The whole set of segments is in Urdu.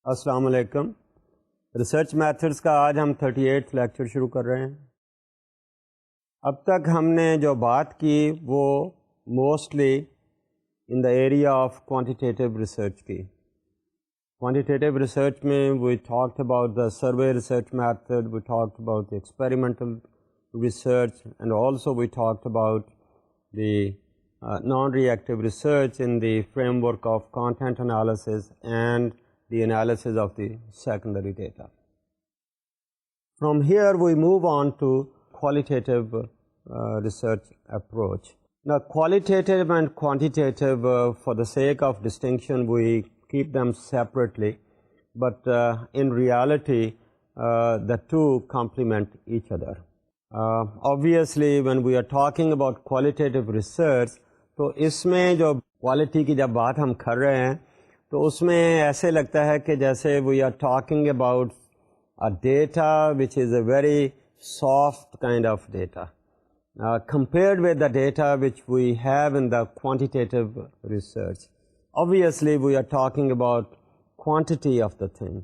السلام علیکم. ریسرچ میتھڈس کا آج ہم 38 لیکچر شروع کر رہے ہیں. اب تک ہم نے جو بات کی وہ mostly in the area of quantitative research کی. کوانٹیٹیو ریسرچ میں we talked about the survey research method, we talked about the experimental research, and also we talked about the non-reactive research in the framework of content analysis and the analysis of the secondary data. From here we move on to qualitative research approach. Now qualitative and quantitative, for the sake of distinction we keep them separately, but in reality the two complement each other. Obviously when we are talking about qualitative research, تو اس میں جو کوالٹی کی جب بات ہم کر رہے ہیں تو اس میں ایسے لگتا ہے کہ جیسے we are talking about a data which is a very soft kind of data compared with the data which we have in the quantitative research. Obviously we are talking about quantity of the thing.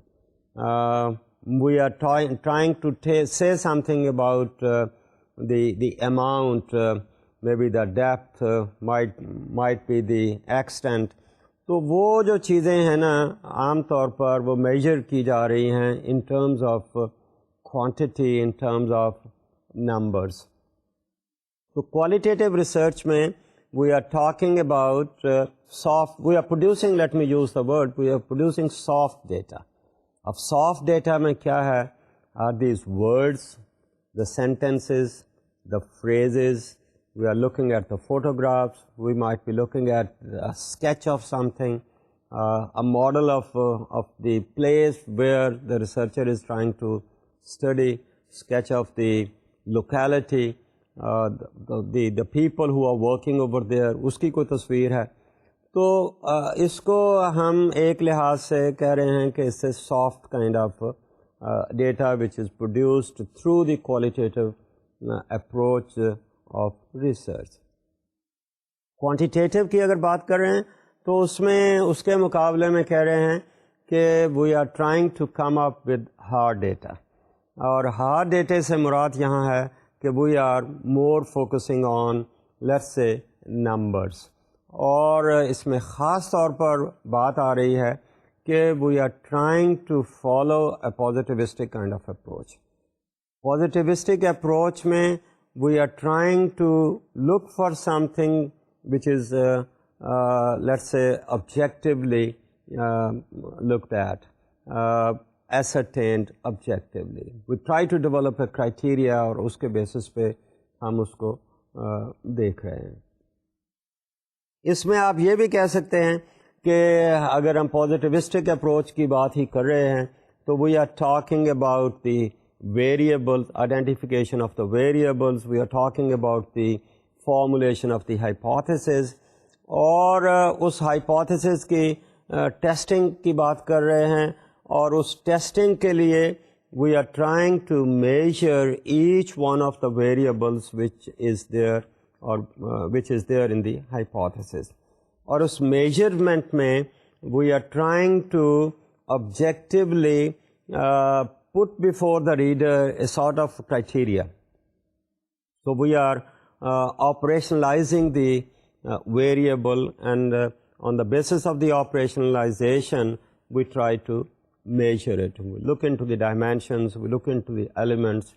We are trying to say something about the amount, maybe the depth, might be the extent. تو وہ جو چیزیں ہیں نا عام طور پر وہ میجر کی جا رہی ہیں in terms of quantity, in terms of numbers. تو کوالٹیٹیو ریسرچ میں we are talking about soft, we are producing, let me use the word, we are producing soft data. اب سافٹ ڈیٹا میں کیا ہے؟ Are these words, the sentences, the phrases. We are looking at the photographs, we might be looking at a sketch of something, a model of the place where the researcher is trying to study, sketch of the locality, the people who are working over there, اس کی کوئی تصویر ہے. تو اس کو ہم ایک لحاظ سے کہہ رہے ہیں کہ اس سے soft kind of data which is produced through the qualitative approach of research. Quantitative کی اگر بات کر رہے ہیں تو اس میں اس کے مقابلے میں کہہ رہے ہیں کہ we are trying to come up with hard data. اور ہارڈ ڈیٹا سے مراد یہاں ہے کہ we are more focusing on let's say numbers. اور اس میں خاص طور پر بات آ رہی ہے کہ we are trying to follow a positivistic kind of approach. Positivistic approach میں we are trying to look for something which is let's say objectively looked at, ascertained objectively. We try to develop a criteria اور اس کے بیسس پہ ہم اس کو دیکھ رہے ہیں. اس میں آپ یہ بھی کہہ سکتے ہیں کہ اگر ہم پازیٹیوسٹک اپروچ کی بات ہی کر رہے ہیں تو we are talking about the variables, identification of the variables, we are talking about the formulation of the hypothesis, اور اس hypothesis کی testing کی بات کر رہے ہیں. اور اس testing کے لیے we are trying to measure each one of the variables which is there or which is there in the hypothesis. اور اس measurement میں we are trying to objectively put before the reader a sort of criteria. So we are operationalizing the variable, and on the basis of the operationalization we try to measure it. We look into the dimensions, we look into the elements,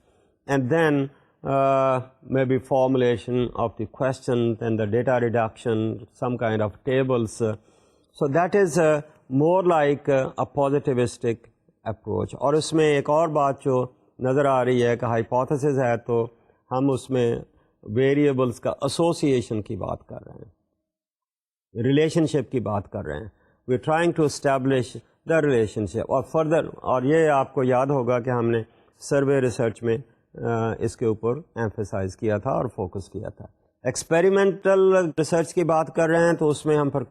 and then maybe formulation of the questions and the data reduction, some kind of tables. So that is more like a positivistic approach. اور اس میں ایک اور بات جو نظر آ رہی ہے کہ ہائپوتھیسس ہے تو ہم اس میں ویریبلس کا ایسوسیشن کی بات کر رہے ہیں, ریلیشن شپ کی بات کر رہے ہیں. We are trying to establish the relationship. اور فردر, اور یہ آپ کو یاد ہوگا کہ ہم نے سروے ریسرچ میں اس کے اوپر ایمفیسائز کیا تھا اور فوکس کیا تھا. ایکسپیریمنٹل ریسرچ کی بات کر رہے ہیں تو اس میں ہم پھر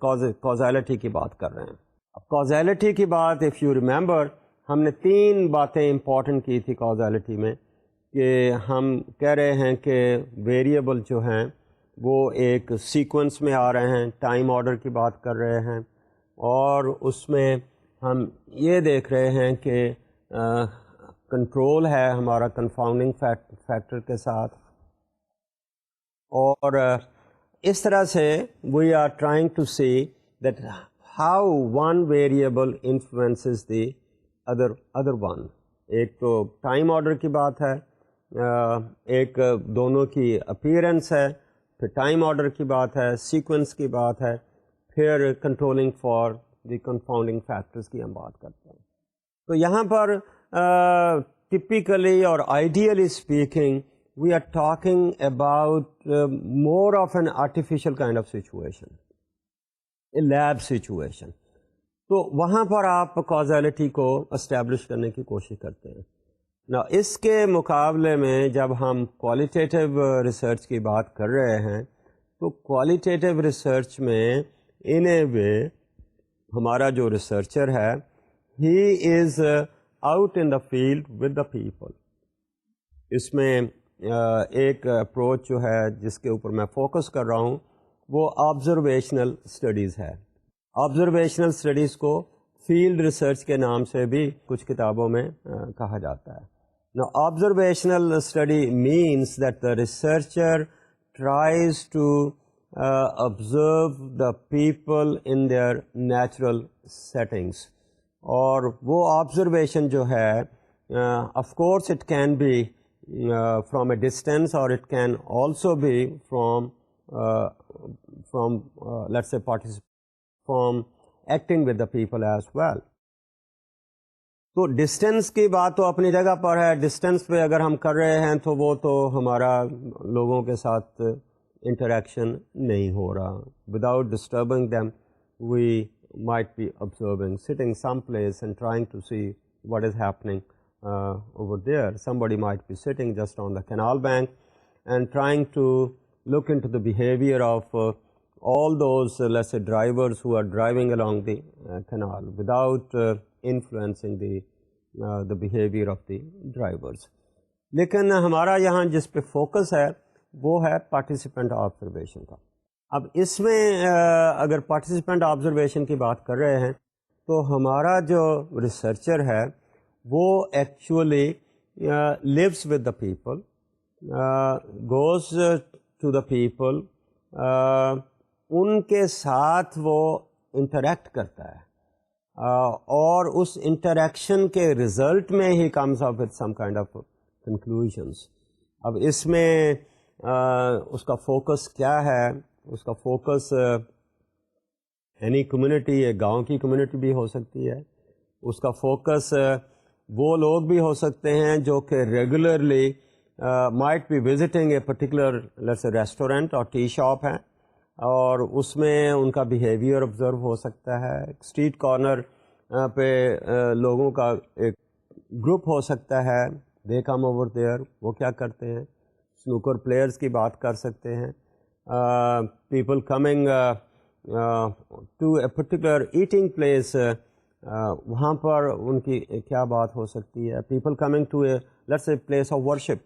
کازیلٹی کی بات کر رہے ہیں. اب کازیلٹی کی بات, اف یو ریممبر, ہم نے 3 باتیں امپورٹنٹ کی تھی کازیلٹی میں, کہ ہم کہہ رہے ہیں کہ ویریبل جو ہیں وہ ایک سیکوینس میں آ رہے ہیں, ٹائم آرڈر کی بات کر رہے ہیں, اور اس میں ہم یہ دیکھ رہے ہیں کہ کنٹرول ہے ہمارا کنفاؤنڈنگ فیکٹر کے ساتھ، اور اس طرح سے we are trying to see that how one variable influences the other one. ایک تو ٹائم آرڈر کی بات ہے، ایک دونوں کی اپیرنس ہے، پھر ٹائم آرڈر کی بات ہے، سیکوینس کی بات ہے، پھر controlling for the confounding factors کی ہم بات کرتے ہیں. تو یہاں پر ٹپیکلی اور ideally speaking we are talking about more of an artificial kind of situation, a lab situation. تو وہاں پر آپ کازیلٹی کو اسٹیبلش کرنے کی کوشش کرتے ہیں. نا اس کے مقابلے میں جب ہم کوالٹیٹیو ریسرچ کی بات کر رہے ہیں تو کوالٹیٹیو ریسرچ میں ان اے وے ہمارا جو ریسرچر ہے he is out in the field with the people. اس میں ایک اپروچ جو ہے جس کے اوپر میں فوکس کر رہا ہوں وہ آبزرویشنل اسٹڈیز ہے. آبزرویشنل اسٹڈیز کو فیلڈ ریسرچ کے نام سے بھی کچھ کتابوں میں کہا جاتا ہے. Now, observational study means that the researcher tries to observe the people in their natural settings. اور وہ observation جو ہے of course it can be from a distance or it can also be from let's say from acting with the people as well. تو ڈسٹینس کی بات تو اپنی جگہ پر ہے. ڈسٹینس پہ اگر ہم کر رہے ہیں تو وہ تو ہمارا لوگوں کے ساتھ انٹریکشن نہیں ہو رہا. Without disturbing them we might be observing, sitting some place and trying to see what is happening over there. Somebody might be sitting just on the canal bank and trying to look into the behavior of all those let's say drivers who are driving along the canal without influencing the behavior of the drivers. لیکن ہمارا یہاں جس پہ فوکس ہے وہ ہے پارٹیسپینٹ آبزرویشن کا. اب اس میں اگر پارٹیسپینٹ آبزرویشن کی بات کر رہے ہیں تو ہمارا جو ریسرچر ہے وہ actually lives with the people, goes to the people, ان کے ساتھ وہ انٹریکٹ کرتا ہے اور اس انٹریکشن کے رزلٹ میں he comes up with some kind of conclusions. اب اس میں اس کا فوکس کیا ہے؟ اس کا فوکس اینی کمیونٹی, ایک گاؤں کی کمیونٹی بھی ہو سکتی ہے, اس کا فوکس وہ لوگ بھی ہو سکتے ہیں جو کہ regularly might be visiting a particular let's restaurant اور ٹی شاپ ہے اور اس میں ان کا بیہیویئر آبزرو ہو سکتا ہے. اسٹریٹ کارنر پہ لوگوں کا ایک گروپ ہو سکتا ہے, دے کم اوور دیئر, وہ کیا کرتے ہیں, سنوکر پلیئرز کی بات کر سکتے ہیں, people coming to a particular eating place, وہاں پر ان کی کیا بات ہو سکتی ہے, people coming to a let's a place of worship.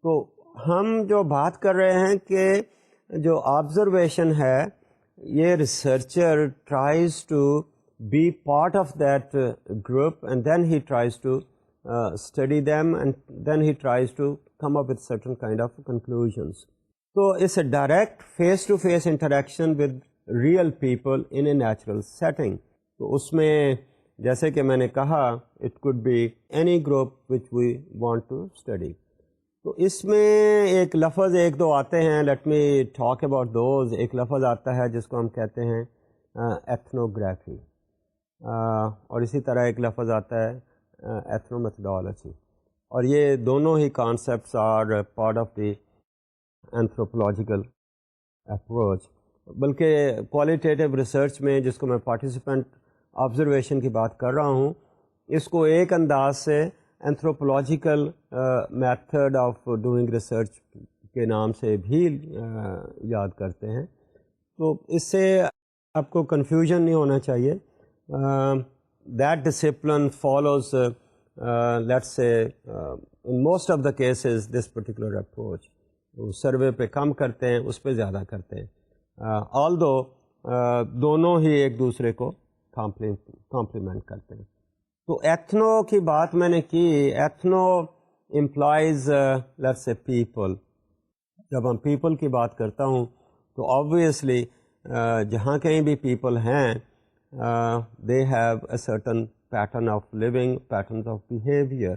تو ہم جو بات کر رہے ہیں کہ جو آبزرویشن ہے یہ researcher tries to be part of that group and then he tries to study them and then he tries to come up with certain kind of conclusions. تو it's a direct face to face interaction with real people in a natural setting. تو اس میں جیسے کہ میں نے کہا it could be any group which we want to study. تو اس میں ایک لفظ ایک دو آتے ہیں, let me talk about those. ایک لفظ آتا ہے جس کو ہم کہتے ہیں ایتھنوگرافی, اور اسی طرح ایک لفظ آتا ہے ایتھنو میتھڈالوجی, اور یہ دونوں ہی concepts are part of the anthropological approach. بلکہ کوالٹیٹیو ریسرچ میں جس کو میں پارٹیسپینٹ آبزرویشن کی بات کر رہا ہوں اس کو ایک انداز سے anthropological method of doing research کے نام سے بھی یاد کرتے ہیں. تو اس سے آپ کو کنفیوژن نہیں ہونا چاہیے. That discipline follows let's say in most of the cases this particular approach. Survey پہ کم کرتے ہیں, اس پہ زیادہ کرتے ہیں, آل دو دونوں ہی ایک دوسرے کو کمپلیمنٹ کرتے ہیں. تو ایتھنو کی بات میں نے کی. Ethno implies let's a people. جب ہم پیپل کی بات کرتا ہوں تو آبویسلی جہاں کہیں بھی پیپل ہیں they have a certain pattern of living, patterns of behaviour.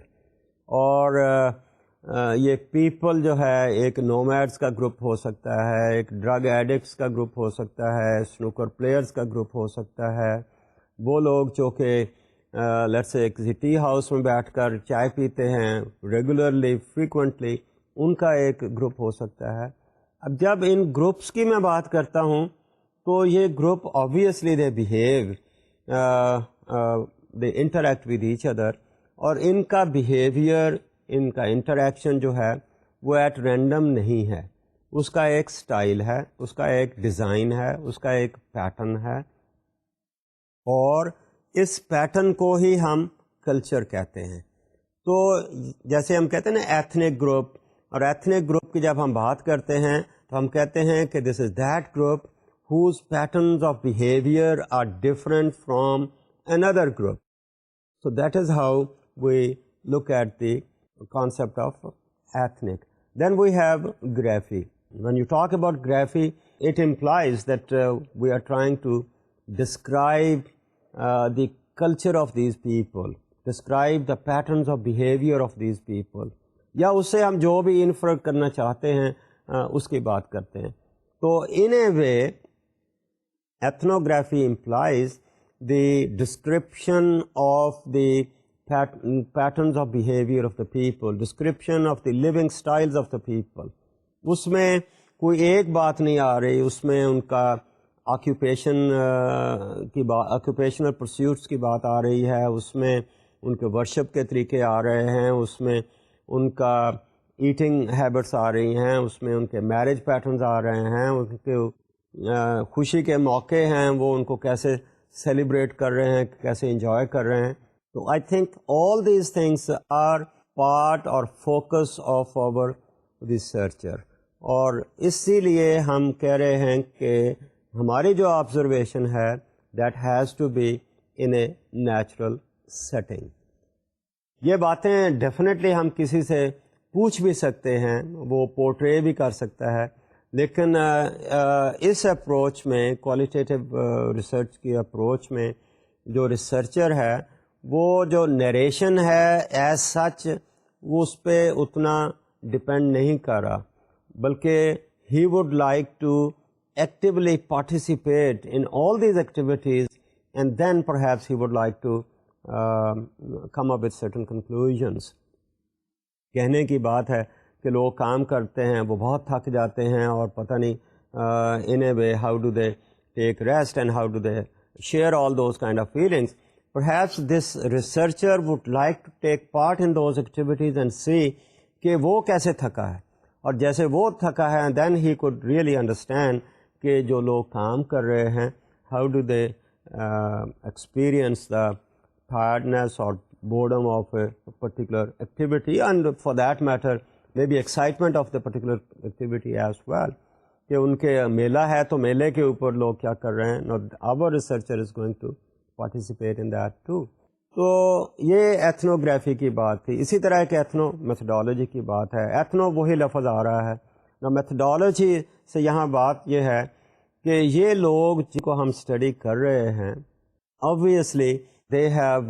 اور یہ پیپل جو ہے ایک نومیڈس کا گروپ ہو سکتا ہے, ایک ڈرگ ایڈکٹس کا گروپ ہو سکتا ہے, سنوکر پلیئرز کا گروپ ہو سکتا ہے, وہ لوگ جو کہ لیٹس سے کسی ٹی ہاؤس میں بیٹھ کر چائے پیتے ہیں ریگولرلی, فریکوینٹلی, ان کا ایک گروپ ہو سکتا ہے. اب جب ان گروپس کی میں بات کرتا ہوں تو یہ group obviously they behave, they interact with each other, اور ان کا بیہیویئر, ان کا انٹریکشن جو ہے وہ ایٹ رینڈم نہیں ہے. اس کا ایک سٹائل ہے, اس کا ایک ڈیزائن ہے, اس کا ایک پیٹرن ہے, اور اس پیٹرن کو ہی ہم کلچر کہتے ہیں. تو جیسے ہم کہتے ہیں نا ایتھنک گروپ, اور ایتھنک گروپ کی جب ہم بات کرتے ہیں تو ہم کہتے ہیں کہ this is that group whose patterns of behavior are different from another group. So that is how we look at the concept of ethnic. Then we have graphy. When you talk about graphy, it implies that we are trying to describe the culture of these people, describe the patterns of behavior of these people, یا اس سے ہم جو بھی انفر کرنا چاہتے ہیں اس کی بات کرتے ہیں. تو in a way ethnography implies the description of the patterns of behavior of the people, description of the living styles of the people. اس میں کوئی ایک بات نہیں آ رہی, اس میں ان کا آکوپیشنل پرسیوٹس کی بات آ رہی ہے, اس میں ان کے ورشپ کے طریقے آ رہے ہیں, اس میں ان کا ایٹنگ ہیبٹس آ رہی ہیں, اس میں ان کے میرج پیٹرنز آ رہے ہیں, ان کے خوشی کے موقع ہیں وہ ان کو کیسے سیلیبریٹ کر رہے ہیں, کیسے انجوائے کر رہے ہیں. تو I think all these things are part اور فوکس آف آور ریسرچر. اور اسی لیے ہم کہہ رہے ہیں کہ ہماری جو آبزرویشن ہے that has to be in a natural setting. یہ باتیں ڈیفینیٹلی ہم کسی سے پوچھ بھی سکتے ہیں, وہ پورٹرے بھی کر سکتا ہے, لیکن اس اپروچ میں کوالٹیٹیو ریسرچ کی اپروچ میں جو ریسرچر ہے وہ جو نیریشن ہے ایز سچ وہ اس پہ اتنا ڈپینڈ نہیں کر رہا, بلکہ he would like to actually participate in all these activities and then perhaps he would like to come up with certain conclusions. کہنے کی بات ہے کہ لوگ کام کرتے ہیں, وہ بہت تھک جاتے ہیں اور پتہ نہیں in a way how do they take rest and how do they share all those kind of feelings. Perhaps this researcher would like to take part in those activities and see کہ وہ کیسے تھکا ہے, اور جیسے وہ تھکا ہے then he could really understand کہ جو لوگ کام کر رہے ہیں how do they experience the tiredness or boredom of a particular activity, and for that matter maybe excitement of the particular activity as well. کہ ان کے میلہ ہے تو میلے کے اوپر لوگ کیا کر رہے ہیں. Now our researcher is going to participate in that too. تو یہ ایتھنوگرافی کی بات تھی. اسی طرح ایک ایتھنو میتھڈالوجی کی بات ہے. ایتھنو وہی لفظ آ رہا ہے. Now میتھڈالوجی سے یہاں بات یہ ہے کہ یہ لوگ جن کو ہم اسٹڈی کر رہے ہیں obviously they have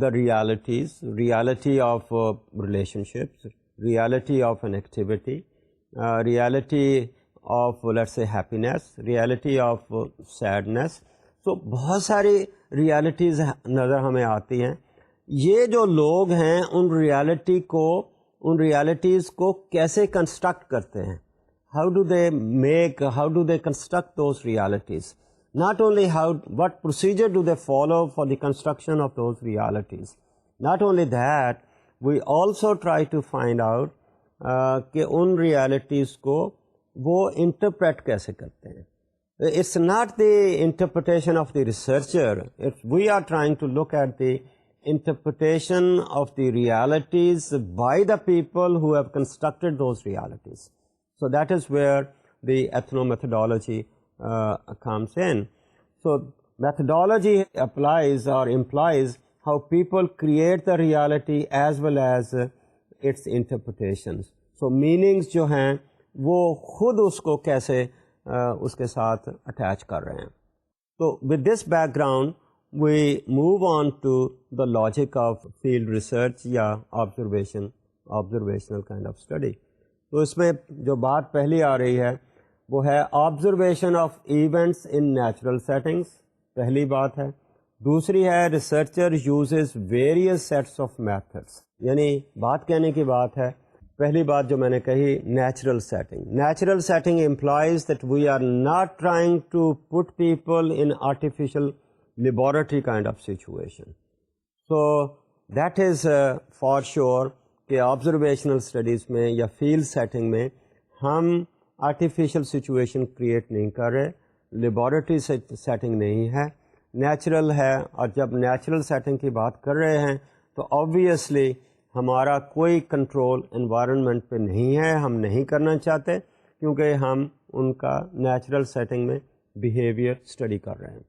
the reality of relationships, reality of an activity, reality of let's say happiness, reality of sadness. So بہت ساری ریالٹیز نظر ہمیں آتی ہیں. یہ جو لوگ ہیں ان ریالٹیز کو کیسے کنسٹرکٹ کرتے ہیں, how do they construct those realities? Not only what procedure do they follow for the construction of those realities. Not only that, we also try to find out کہ ان realities کو وہ interpret کیسے کرتے ہیں. It's not the interpretation of the researcher. We are trying to look at the interpretation of the realities by the people who have constructed those realities. So that is where the ethnomethodology comes in. So Methodology applies or implies how people create the reality as well as its interpretations. So meanings جو ہیں وہ خود اس کو کیسے اس کے ساتھ اٹیچ کر رہے ہیں. تو with this background we move on to the logic of field research یا observational kind of study. تو اس میں جو بات پہلی آ رہی ہے وہ ہے observation of events in natural settings. پہلی بات ہے. دوسری ہے researcher uses various sets of methods. یعنی بات کہنے کی بات ہے. پہلی بات جو میں نے کہی natural setting. Natural setting implies that we are not trying to put people in artificial laboratory kind of situation. So that is for sure کہ آبزرویشنل اسٹڈیز میں یا فیلڈ سیٹنگ میں ہم آرٹیفیشل سچویشن کریٹ نہیں کر رہے, لیبارٹری سیٹنگ نہیں ہے, نیچرل ہے. اور جب نیچرل سیٹنگ کی بات کر رہے ہیں تو آبویسلی ہمارا کوئی کنٹرول انوائرمنٹ پہ نہیں ہے, ہم نہیں کرنا چاہتے کیونکہ ہم ان کا نیچرل سیٹنگ میں بیہیویئر اسٹڈی کر رہے ہیں.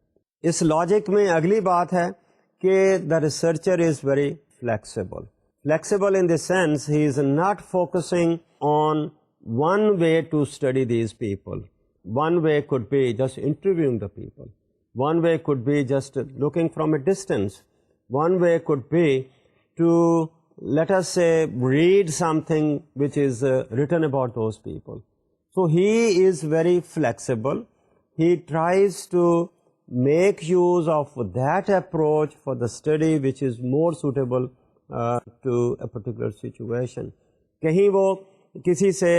اس لاجک میں اگلی بات ہے کہ the researcher is very flexible. Flexible in the sense he is not focusing on one way to study these people. One way could be just interviewing the people. One way could be just looking from a distance. One way could be to, let us say, read something which is written about those people. So he is very flexible. He tries to make use of that approach for the study which is more suitable to a particular situation. کہیں وہ کسی سے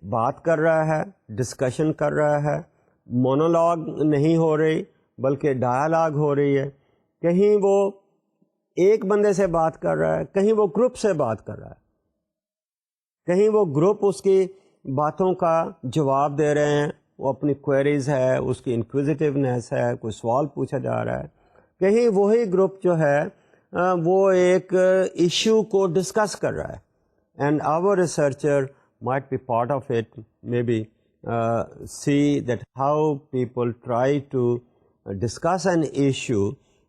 بات کر رہا ہے, ڈسکشن کر رہا ہے, مونولاگ نہیں ہو رہی بلکہ ڈائلاگ ہو رہی ہے. کہیں وہ ایک بندے سے بات کر رہا ہے, کہیں وہ گروپ سے بات کر رہا ہے, کہیں وہ گروپ اس کی باتوں کا جواب دے رہے ہیں, وہ اپنی کوئریز ہے, اس کی انکویزیٹیونیس ہے, کوئی سوال پوچھا جا رہا ہے. کہیں وہی گروپ جو ہے وہ ایک ایشو کو ڈسکس کر رہا ہے. And our researcher might be part of it, maybe see that how people try to discuss an issue,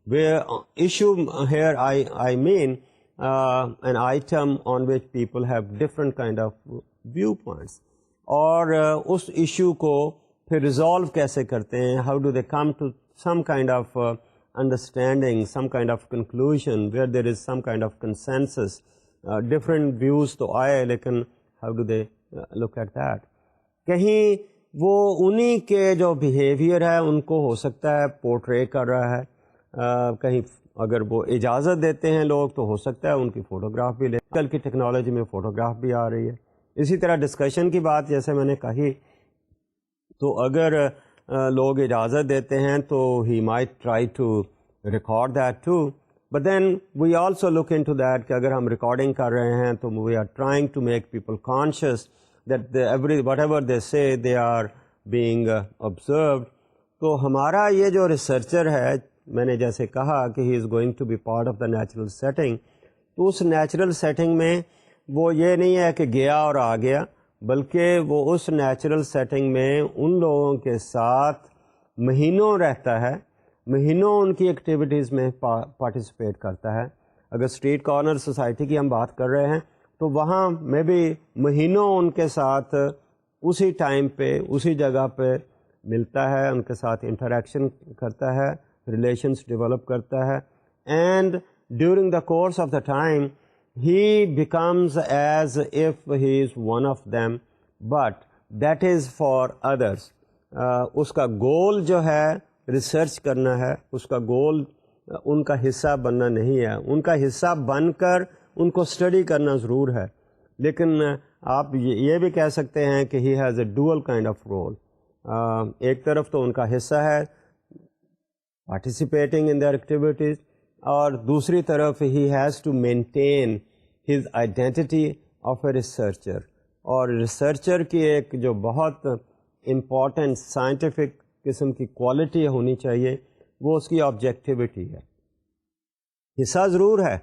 where issue here I mean an item on which people have different kind of viewpoints, اور اس ایشو کو پھر ریزالو کیسے کرتے ہیں, how do they come to some kind of understanding, some kind of conclusion where there is some kind of consensus. different views تو آئے لیکن how do they look at that. کہیں وہ انہی کے جو بیہیویئر ہے ان کو ہو سکتا ہے پورٹرے کر رہا ہے, کہیں اگر وہ اجازت دیتے ہیں لوگ تو ہو سکتا ہے ان کی فوٹوگراف بھی لے. کل کی ٹیکنالوجی میں فوٹوگراف بھی آ رہی ہے. اسی طرح ڈسکشن کی بات جیسے میں نے کہی, تو اگر لوگ اجازت دیتے ہیں تو he might try to record that too. But then we also look into that کہ اگر ہم ریکارڈنگ کر رہے ہیں تو we are trying to make people conscious that whatever they say they are being observed. تو ہمارا یہ جو ریسرچر ہے, میں نے جیسے کہا کہ he is going to be part of the natural setting, تو اس نیچرل سیٹنگ میں وہ یہ نہیں ہے کہ گیا اور آ گیا, بلکہ وہ اس نیچرل سیٹنگ میں ان لوگوں کے ساتھ مہینوں رہتا ہے, مہینوں ان کی ایکٹیویٹیز میں پارٹیسپیٹ کرتا ہے. اگر اسٹریٹ کارنر سوسائٹی کی ہم بات کر رہے ہیں تو وہاں میں بھی مہینوں ان کے ساتھ اسی ٹائم پہ اسی جگہ پہ ملتا ہے, ان کے ساتھ انٹریکشن کرتا ہے, ریلیشنس ڈیولپ کرتا ہے. And during the course of the time he becomes as if he is one of them, but that is for others. اس کا گول جو ہے ریسرچ کرنا ہے, اس کا گول ان کا حصہ بننا نہیں ہے. ان کا حصہ بن کر ان کو اسٹڈی کرنا ضرور ہے, لیکن آپ یہ بھی کہہ سکتے ہیں کہ he has a dual kind of role. ایک طرف تو ان کا حصہ ہے پارٹیسپیٹنگ ان دیئر ایکٹیویٹیز, اور دوسری طرف he has to maintain his identity of a researcher. اور ریسرچر کی ایک جو بہت امپورٹنٹ سائنٹیفک قسم کی کوالٹی ہونی چاہیے وہ اس کی آبجیکٹیوٹی ہے. حصہ ضرور ہے,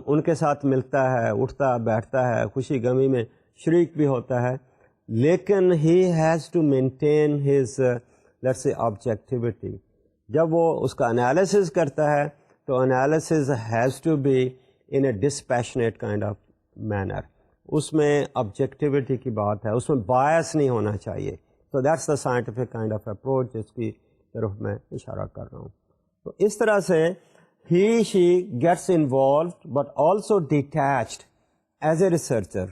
ان کے ساتھ ملتا ہے, اٹھتا بیٹھتا ہے, خوشی غمی میں شریک بھی ہوتا ہے, لیکن he has to maintain his let's say objectivity. جب وہ اس کا انالیسز کرتا ہے تو analysis has to be in a dispassionate kind of manner. اس میں آبجیکٹیوٹی کی بات ہے, اس میں بائس نہیں ہونا چاہیے. تو that's the scientific kind of approach جس کی طرف میں اشارہ کر رہا ہوں. تو اس طرح سے he she gets involved but also detached as a researcher.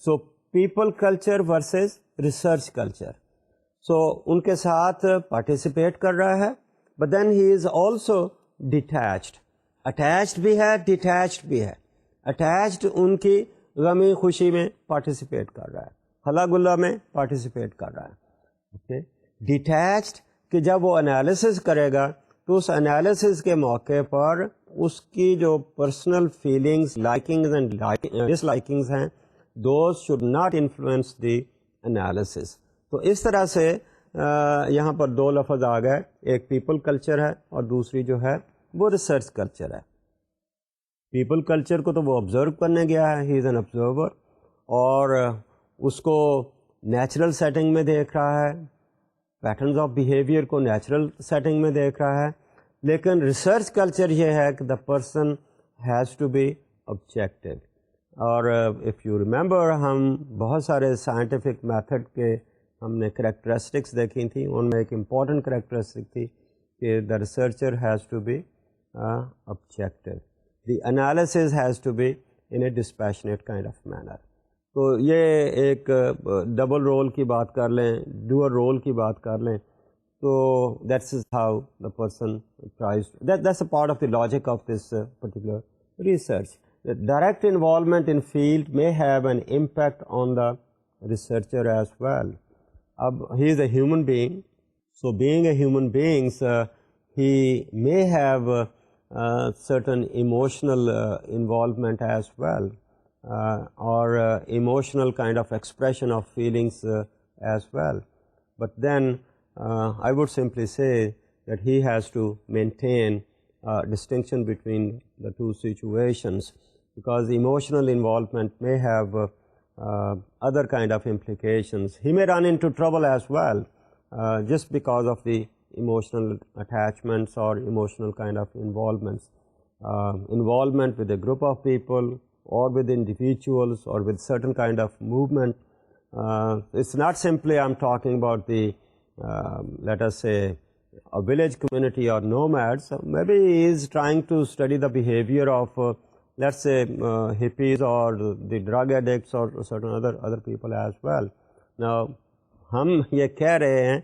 So people culture versus research culture. So ان کے ساتھ پارٹیسپیٹ کر رہا ہے, but then he is also detached. Attached بھی ہے, ڈیٹیچڈ بھی ہے. اٹیچڈ ان کی غمی خوشی میں پارٹیسپیٹ کر رہا ہے, ہلا گلا میں پارٹیسپیٹ کر رہا ہے. اوکے, ڈیٹیچڈ کہ جب وہ انالیسز کرے گا تو اس انالیسز کے موقع پر اس کی جو personal feelings, likings and dislikings ہیں, those should not influence the analysis. تو اس طرح سے یہاں پر دو لفظ آ گئے, ایک پیپل کلچر ہے اور دوسری جو ہے وہ ریسرچ کلچر ہے. پیپل کلچر کو تو وہ آبزرو کرنے گیا ہے, ہی از این آبزرور, اور اس کو نیچرل سیٹنگ میں دیکھ رہا ہے, پیٹرنز آف بیہیویئر کو نیچرل سیٹنگ میں دیکھ رہا ہے. لیکن ریسرچ کلچر یہ ہے کہ the person has to be objective. اور اف یو ریمبر, ہم بہت سارے سائنٹیفک میتھڈ کے ہم نے کریکٹرسٹکس دیکھی تھیں, ان میں ایک امپورٹنٹ کریکٹرسٹک تھی کہ the researcher has to be objective. The analysis has to be in a dispassionate kind of manner. تو یہ ایک ڈبل رول کی بات کر لیں, ڈوئل رول کی بات کر لیں, تو that's is how the person tries, that's a part of the logic of this particular research. Direct involvement in field may have an impact on the researcher as well. اب he is a human being, so being a human being, he may have certain emotional involvement as well, or emotional kind of expression of feelings as well. But then I would simply say that he has to maintain distinction between the two situations, because emotional involvement may have other kind of implications. He may run into trouble as well just because of the emotional attachments or emotional kind of involvements. Involvement with a group of people or with individuals or with certain kind of movement. It's not simply I'm talking about the, let us say, a village community or nomads. Maybe he is trying to study the behavior of let's say hippies or the drug addicts or certain other people as well. Now ہم یہ کہہ رہے ہیں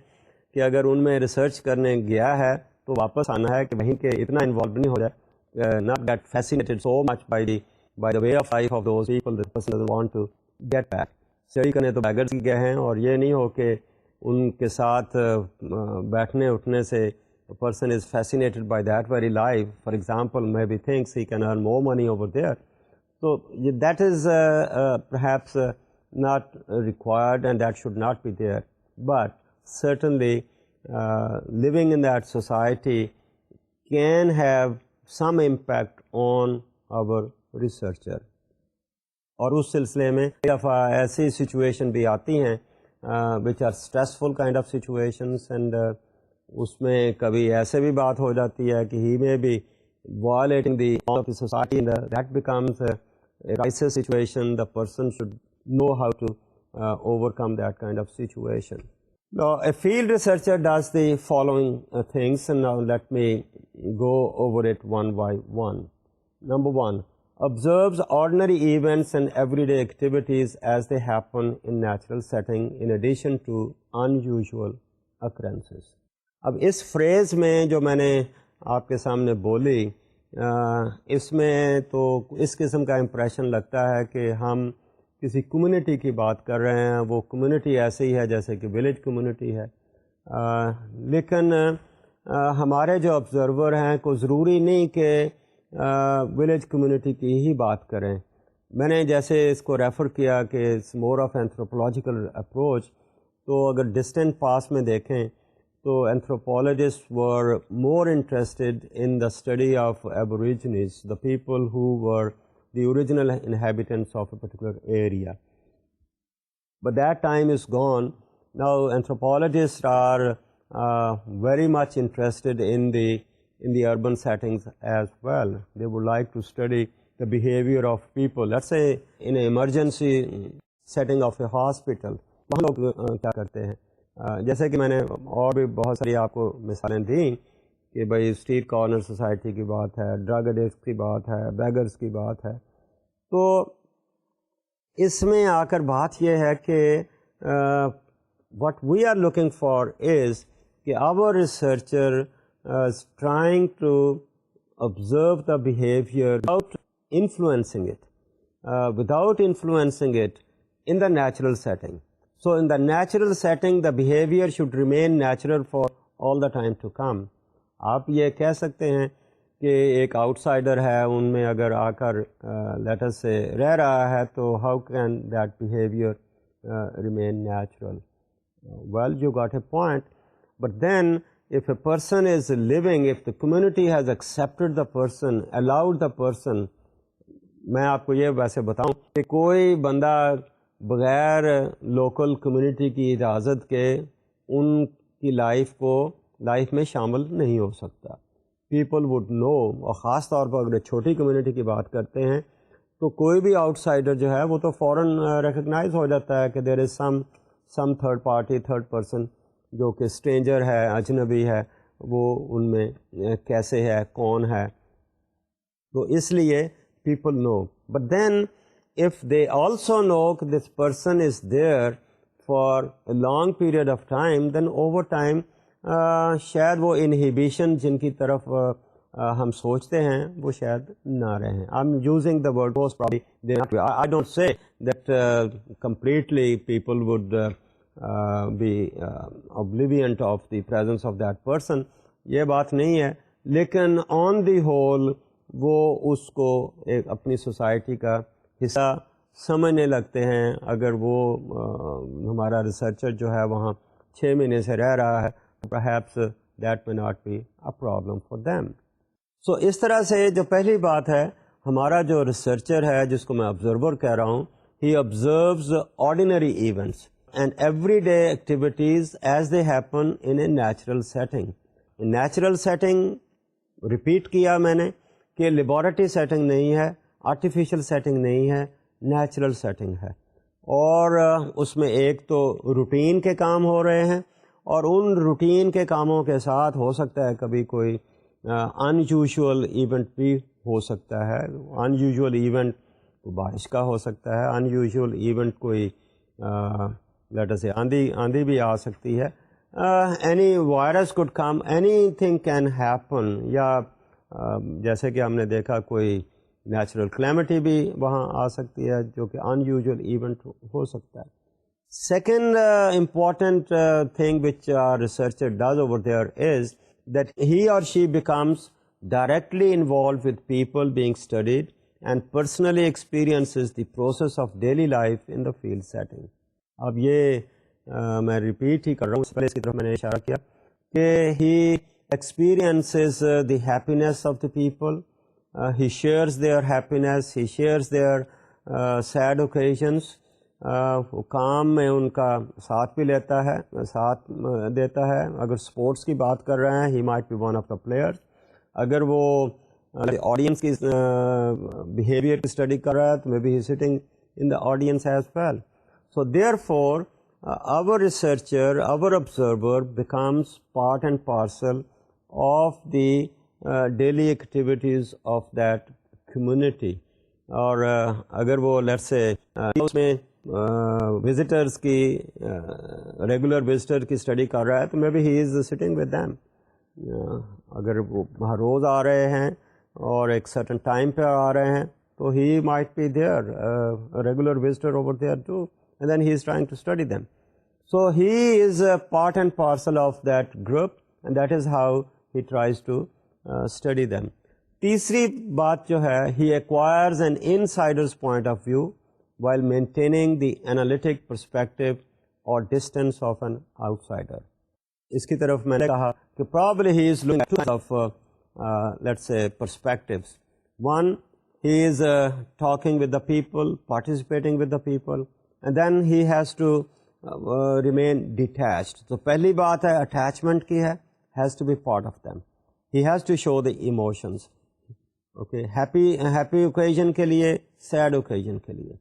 کہ اگر ان میں ریسرچ کرنے گیا ہے تو واپس آنا ہے کہ وہیں کے اتنا انوالو نہیں ہو جائے, not get fascinated so much by the way of life of those people that person doesn't want to get back. Study کرنے تو بیگرز کی گئے ہیں, اور یہ نہیں ہو کہ ان کے ساتھ بیٹھنے اٹھنے سے person is fascinated by that very life. For example, maybe thinks he can earn more money over there. So that is perhaps not required, and that should not be there. But certainly living in that society can have some impact on our researcher. اور اس سلسلے میں کئی دفعہ ایسی سچویشن بھی آتی ہیں which are stressful kind of situations, and اس میں کبھی ایسے بھی بات ہو جاتی ہے کہ he may be violating the law of the society, and that becomes a crisis situation. The person should know how to overcome that kind of situation. Now, a field researcher does the following things, and now let me go over it one by one. Number one, observes ordinary events and everyday activities as they happen in natural setting in addition to unusual occurrences. اب اس فریز میں جو میں نے آپ کے سامنے بولی, اس میں تو اس قسم کا امپریشن لگتا ہے کہ ہم کسی کمیونٹی کی بات کر رہے ہیں. وہ کمیونٹی ایسی ہے جیسے کہ ولیج کمیونٹی ہے, لیکن ہمارے جو آبزرور ہیں کو ضروری نہیں کہ ولیج کمیونٹی کی ہی بات کریں. میں نے جیسے اس کو ریفر کیا کہ it's more of anthropological approach, تو اگر ڈسٹنٹ پاس میں دیکھیں تو anthropologists were more interested in the study of aborigines, the people who were the original inhabitants of a particular area. But that time is gone. Now anthropologists are very much interested in the urban settings as well. They would like to study the behavior of people. Let's say in an emergency setting of a hospital, وہاں لوگ کیا کرتے ہیں. جیسے کہ میں نے اور بھی بہت ساری آپ کو مثالیں دیں کہ بھائی اسٹریٹ کارنر سوسائٹی کی بات ہے, ڈرگ ایڈکٹس کی بات ہے, بیگرس کی بات ہے. تو اس میں آ کر بات یہ ہے کہ what we are looking for is کہ our researcher is trying to observe the behavior without influencing it in the natural setting. So in the natural setting, the behavior should remain natural for all the time to come. آپ یہ کہہ سکتے ہیں کہ ایک آؤٹ سائڈر ہے, ان میں اگر آ کر لیٹر سے رہ رہا ہے تو how can that behaviour remain natural. Well you got a point, but then if a person is living, if the community has accepted the person, allowed the person, میں آپ کو یہ ویسے بتاؤں کہ کوئی بندہ بغیر لوکل کمیونٹی کی اجازت کے ان کی لائف میں شامل نہیں ہو سکتا. پیپل وڈ نو, اور خاص طور پر اگر چھوٹی کمیونٹی کی بات کرتے ہیں تو کوئی بھی آؤٹ سائڈر جو ہے وہ تو فوراً ریکگنائز ہو جاتا ہے کہ دیر از some third party, third person جو کہ اسٹرینجر ہے, اجنبی ہے, وہ ان میں کیسے ہے, کون ہے. تو اس لیے people know. But then if they also know this person is there for a long period of time, then over time شاید وہ inhibition جن کی طرف ہم سوچتے ہیں وہ شاید نہ رہیں. I'm using the word most probably. I don't say that completely people would be oblivious of the presence of that person. یہ بات نہیں ہے, لیکن on the whole وہ اس کو ایک اپنی سوسائٹی کا حصہ سمجھنے لگتے ہیں. اگر وہ ہمارا ریسرچر جو ہے وہاں 6 مہینے سے رہ رہا ہے, perhaps that may not be a problem for them. So اس طرح سے جو پہلی بات ہے, ہمارا جو ریسرچر ہے جس کو میں آبزرور کہہ رہا ہوں, he observes ordinary events and everyday activities as they happen in a natural setting. In natural setting, repeat کیا میں نے کہ لیبارٹری سیٹنگ نہیں ہے, آرٹیفیشل سیٹنگ نہیں ہے, نیچرل سیٹنگ ہے. اور اس میں ایک تو روٹین کے کام ہو رہے ہیں, اور ان روٹین کے کاموں کے ساتھ ہو سکتا ہے کبھی کوئی ان یوژول ایونٹ بھی ہو سکتا ہے. ان یوژول ایونٹ بارش کا ہو سکتا ہے, ان یوژول ایونٹ کوئی لیٹ اس سے آندھی بھی آ سکتی ہے, any virus could come, any thing can happen, یا جیسے کہ ہم نے دیکھا کوئی نیچرل کلیمٹی بھی وہاں آ سکتی ہے جو کہ ان یوژول ایونٹ ہو سکتا ہے. Second important thing which our researcher does over there is that he or she becomes directly involved with people being studied and personally experiences the process of daily life in the field setting. اب یہ میں ریپیٹ ہی کر رہا ہوں, اس پہلے اس کی طرف میں نے اشارہ کیا کہ he experiences the happiness of the people, he shares their happiness, he shares their sad occasions. وہ کام میں ان کا ساتھ بھی لیتا ہے, ساتھ دیتا ہے. اگر اسپورٹس کی بات کر رہے ہیں, he might be one of the player. اگر وہ آڈینس کی بیہیویئر کی اسٹڈی کر رہا ہے تو may be he sitting in the audience as well. So therefore our researcher, our observer becomes part and parcel of the daily activities of that community. اور اگر وہ لیٹس سے اس میں وزٹرس کی ریگولر وزٹر کی اسٹڈی کر رہا ہے تو may be he is sitting with them. اگر وہ وہاں روز آ رہے ہیں اور ایک سرٹن ٹائم پہ آ رہے ہیں تو he might be there regular visitor over there too, and then he is trying to study them. So he is part and parcel of that group, and that is how he tries to study them. تیسری بات جو ہے, he acquires an insider's point of view while maintaining the analytic perspective or distance of an outsider. اس کی طرف میں نے کہا کہ probably he is looking at two kinds of let's say perspectives. One, he is talking with the people, participating with the people, and then he has to remain detached. تو پہلی بات ہے اٹیچمنٹ کی ہے, has to be part of them, he has to show the emotions. Okay, happy occasion کے لیے, سیڈ اوکیزن کے لیے.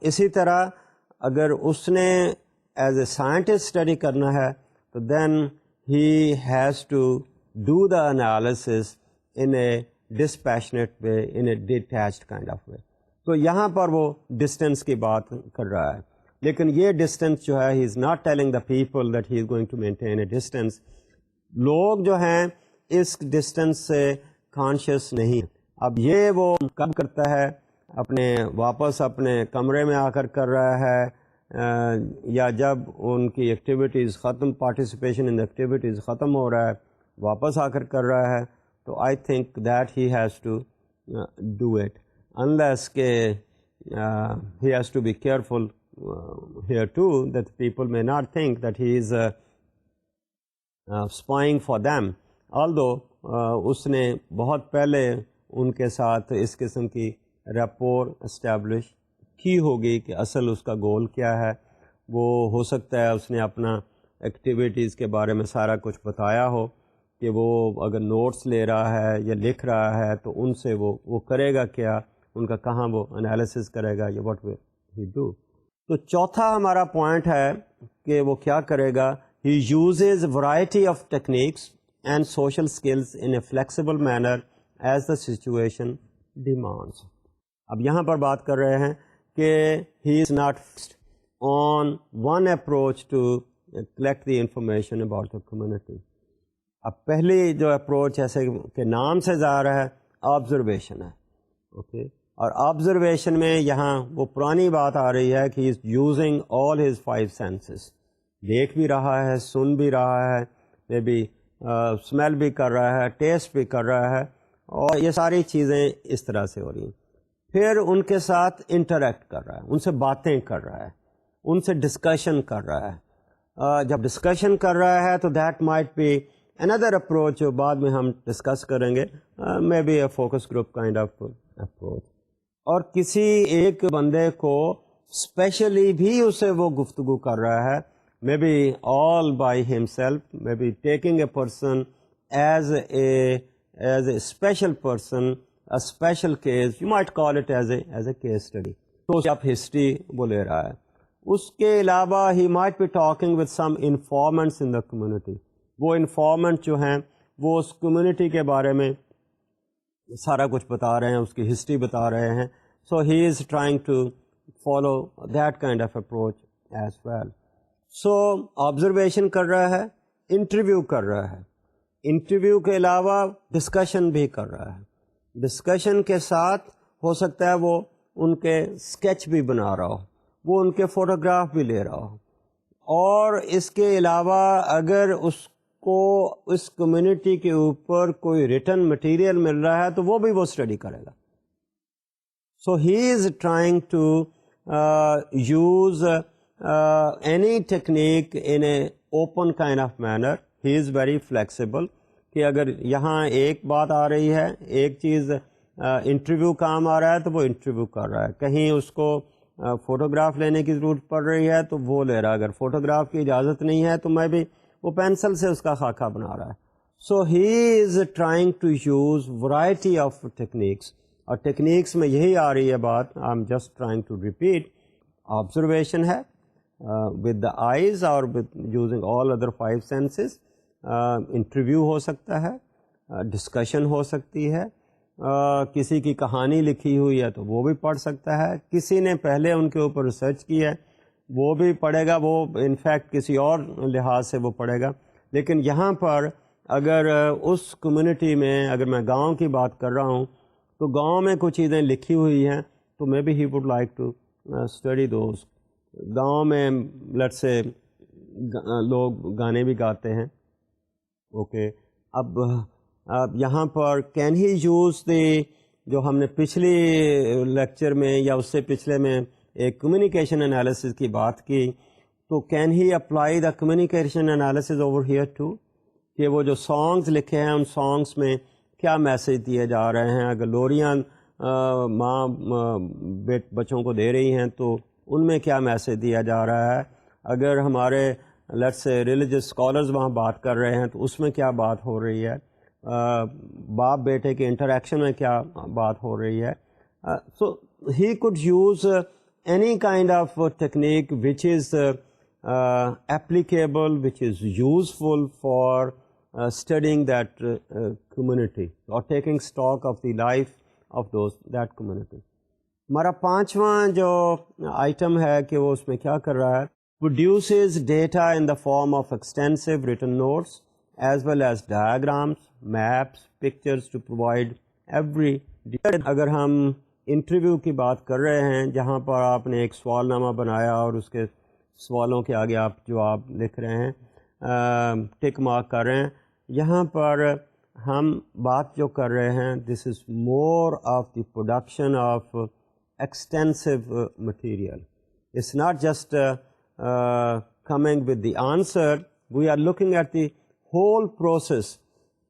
اسی طرح اگر اس نے ایز اے سائنٹسٹ اسٹڈی کرنا ہے تو then he has to do the analysis in a dispassionate way, in a detached kind of way. تو یہاں پر وہ ڈسٹینس کی بات کر رہا ہے, لیکن یہ ڈسٹینس جو ہے, he is not telling the people that he is going to maintain a distance. لوگ جو ہیں اس ڈسٹینس سے کانشیس نہیں. اب یہ وہ کب کرتا ہے, واپس اپنے کمرے میں آ کر رہا ہے, یا جب ان کی ایکٹیویٹیز ختم, پارٹیسپیشن ان ایکٹیویٹیز ختم ہو رہا ہے, واپس آ کر رہا ہے. تو I think that he has to do it, unless he has to be careful here too, that people may not think that he is spying for them, although اس نے بہت پہلے ان کے ساتھ اس قسم کی ریپور اسٹیبلش کی ہوگی کہ اصل اس کا گول کیا ہے. وہ ہو سکتا ہے اس نے اپنا ایکٹیویٹیز کے بارے میں سارا کچھ بتایا ہو کہ وہ اگر نوٹس لے رہا ہے یا لکھ رہا ہے تو ان سے وہ کرے گا کیا, ان کا کہاں وہ انالیسس کرے گا, یا واٹ ول ہی ڈو. تو چوتھا ہمارا پوائنٹ ہے کہ وہ کیا کرے گا, he uses variety of techniques and social skills in a flexible manner as the situation demands. اب یہاں پر بات کر رہے ہیں کہ he is not fixed on one approach to collect the information about the community. اب پہلی جو اپروچ جیسے کہ نام سے ظاہر ہے, آبزرویشن ہے. اوکے, اور آبزرویشن میں یہاں وہ پرانی بات آ رہی ہے کہ he is using all his 5 senses. دیکھ بھی رہا ہے, سن بھی رہا ہے, مے بی اسمیل بھی کر رہا ہے, ٹیسٹ بھی کر رہا ہے, اور یہ ساری چیزیں اس طرح سے ہو رہی ہیں. پھر ان کے ساتھ انٹریکٹ کر رہا ہے, ان سے باتیں کر رہا ہے, ان سے ڈسکشن کر رہا ہے. جب ڈسکشن کر رہا ہے تو that might be another approach جو بعد میں ہم ڈسکس کریں گے, may be a focus group kind of approach. اور کسی ایک بندے کو اسپیشلی بھی اسے وہ گفتگو کر رہا ہے, may be all by himself, may be taking a person as a special person, a special case, you might call it as a case study. تو آپ ہسٹری وہ لے رہا ہے. اس کے علاوہ he might be talking with some informants in the community. وہ انفارمنٹ جو ہیں وہ اس کمیونٹی کے بارے میں سارا کچھ بتا رہے ہیں, اس کی ہسٹری بتا رہے ہیں. So he is trying to follow that kind of approach as well. So observation کر رہا ہے, انٹرویو کر رہا ہے, انٹرویو کے علاوہ ڈسکشن بھی کر رہا ہے. ڈسکشن کے ساتھ ہو سکتا ہے وہ ان کے اسکیچ بھی بنا رہا ہو, وہ ان کے فوٹوگراف بھی لے رہا ہو, اور اس کے علاوہ اگر اس کو اس کمیونٹی کے اوپر کوئی ریٹن مٹیریل مل رہا ہے تو وہ بھی وہ اسٹڈی کرے گا. So he is trying to use any technique in a open kind of manner. He is very flexible کہ اگر یہاں ایک بات آ رہی ہے, ایک چیز انٹرویو کام آ رہا ہے تو وہ انٹرویو کر رہا ہے, کہیں اس کو فوٹوگراف لینے کی ضرورت پڑ رہی ہے تو وہ لے رہا ہے, اگر فوٹوگراف کی اجازت نہیں ہے تو میں بھی وہ پینسل سے اس کا خاکہ بنا رہا ہے. So he is trying to use variety of techniques. اور ٹیکنیکس میں یہی آ رہی ہے بات, I am just trying to repeat. Observation ہے ود دا آئیز اور with using all other 5 senses. Interview ہو سکتا ہے, ڈسکشن ہو سکتی ہے, کسی کی کہانی لکھی ہوئی ہے تو وہ بھی پڑھ سکتا ہے, کسی نے پہلے ان کے اوپر ریسرچ کی ہے وہ بھی پڑھے گا, وہ انفیکٹ کسی اور لحاظ سے وہ پڑھے گا. لیکن یہاں پر اگر اس کمیونٹی میں, اگر میں گاؤں کی بات کر رہا ہوں تو گاؤں میں کچھ چیزیں لکھی ہوئی ہیں تو may be he would like to study those. گاؤں میں لیٹ سے لوگ گانے بھی گاتے ہیں. اوکے, اب یہاں پر کین ہی یوز دی, جو ہم نے پچھلی لیکچر میں یا اس سے پچھلے میں ایک کمیونیکیشن انالیسس کی بات کی, تو can he apply the communication analysis over here too, کہ وہ جو سانگز لکھے ہیں ان سانگس میں کیا میسج دیے جا رہے ہیں. اگر لوریاں ماں بچوں کو دے رہی ہیں تو ان میں کیا میسج دیا جا رہا ہے. اگر ہمارے لیٹس سے ریلیجس اسکالرز وہاں بات کر رہے ہیں تو اس میں کیا بات ہو رہی ہے, باپ بیٹے کے انٹریکشن میں کیا بات ہو رہی ہے. So he could use any kind of technique which is applicable, which is useful for studying that community or taking stock of the life of that community. ہمارا پانچواں جو آئٹم ہے کہ وہ اس میں کیا کر رہا ہے, produces data in the form of extensive written notes as well as diagrams, maps, pictures to provide every detail. اگر ہم انٹرویو کی بات کر رہے ہیں جہاں پر آپ نے ایک سوال نامہ بنایا اور اس کے سوالوں کے آگے آپ جواب لکھ رہے ہیں, ٹک مارک کر رہے ہیں, یہاں پر ہم بات جو کر رہے ہیں this is more of the production of extensive material. It's not just coming with the answer, we are looking at the whole process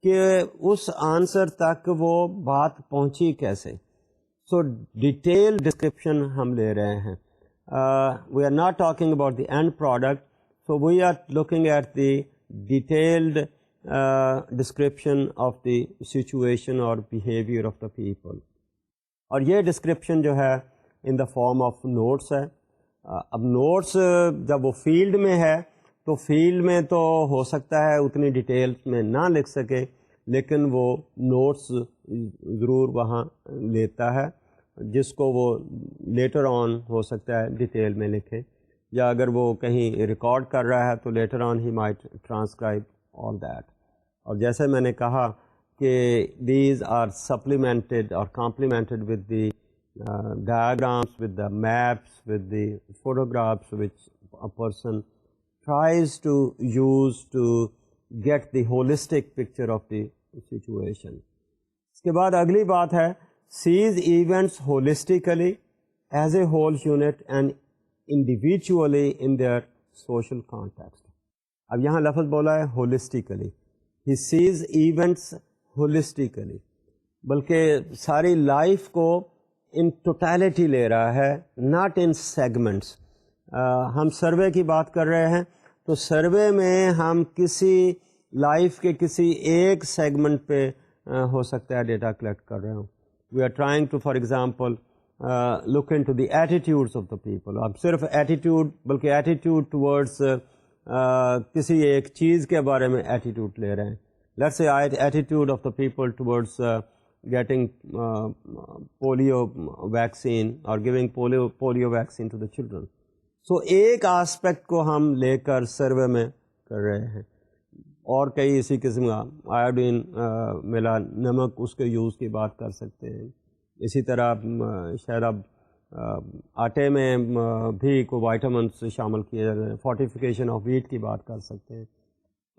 کہ اس آنسر تک وہ بات پہنچی کیسے. سو ڈیٹیل ڈسکرپشن ہم لے رہے ہیں. We are not talking about the end product, so we are looking at the detailed description of the situation or behavior of the people. اور یہ description جو ہے in the form of notes ہے. اب notes جب وہ فیلڈ میں ہے تو فیلڈ میں تو ہو سکتا ہے اتنی ڈیٹیل میں نہ لکھ سکے, لیکن وہ نوٹس ضرور وہاں لیتا ہے جس کو وہ لیٹر آن ہو سکتا ہے ڈیٹیل میں لکھے, یا اگر وہ کہیں ریکارڈ کر رہا ہے تو later on he might transcribe all that. اور جیسے میں نے کہا کہ دیز آر سپلیمنٹڈ اور complemented with the diagrams, with the maps, with the photographs which a person tries to use to get the holistic picture of the situation. اس کے بعد اگلی بات ہے sees events holistically as a whole unit and individually in their social context. اب یہاں لفظ بولا ہے holistically. He sees events holistically, بلکہ ساری لائف کو in totality لے رہا ہے, not in segments. ہم سروے کی بات کر رہے ہیں تو سروے میں ہم کسی لائف کے کسی ایک سیگمنٹ پہ ہو سکتا ہے ڈیٹا کلیکٹ کر رہے ہوں. We are trying to, for example, look into the attitudes of the people. اب صرف ایٹیٹیوڈ بلکہ ایٹیٹیوڈ ٹورڈز کسی ایک چیز کے بارے میں ایٹیٹیوڈ لے رہے ہیں. Let's say attitude of the people towards getting polio vaccine or giving polio vaccine to the children. So ایک آسپیکٹ کو ہم لے کر سروے میں کر رہے ہیں, اور کئی اسی قسم کا آیوڈین ملا نمک اس کے یوز کی بات کر سکتے ہیں. اسی طرح شاید اب آٹے میں بھی کوئی وائٹامنس شامل کیے جاتے ہیں, فورٹیفیکیشن آف ویٹ کی بات کر سکتے ہیں.